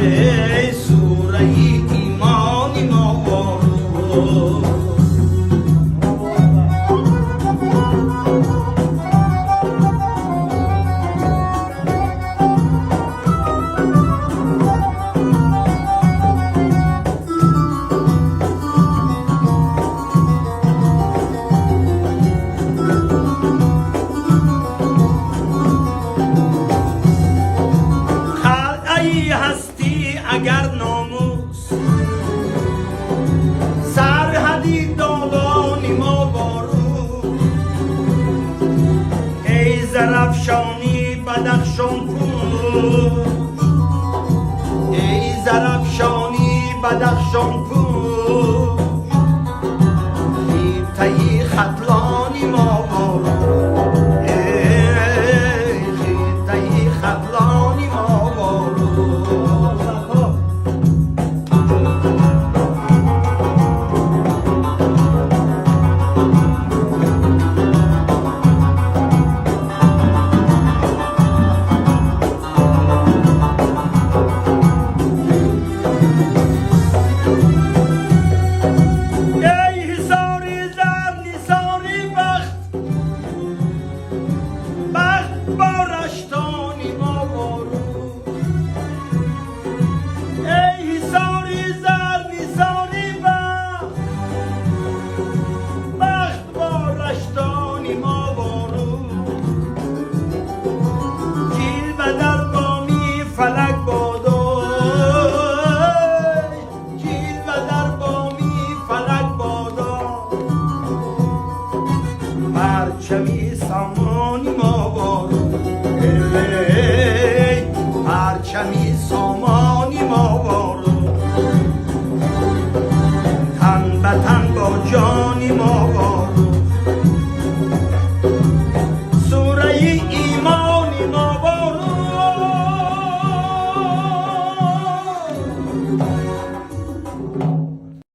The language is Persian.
ای سوره ایمانی ما بارو هستی اگر ناموس سرحدی دالانی ما بارو ای زرفشانی بدخشان پوش ای زرفشانی بدخشان پوش خیطه‌ی خطلانی ما بارو ای خیطه‌ی خطلانی ما بارو فلک بادا جیل و در بامی فلک بادا پرچمی سامانی ما بارو ای پرچمی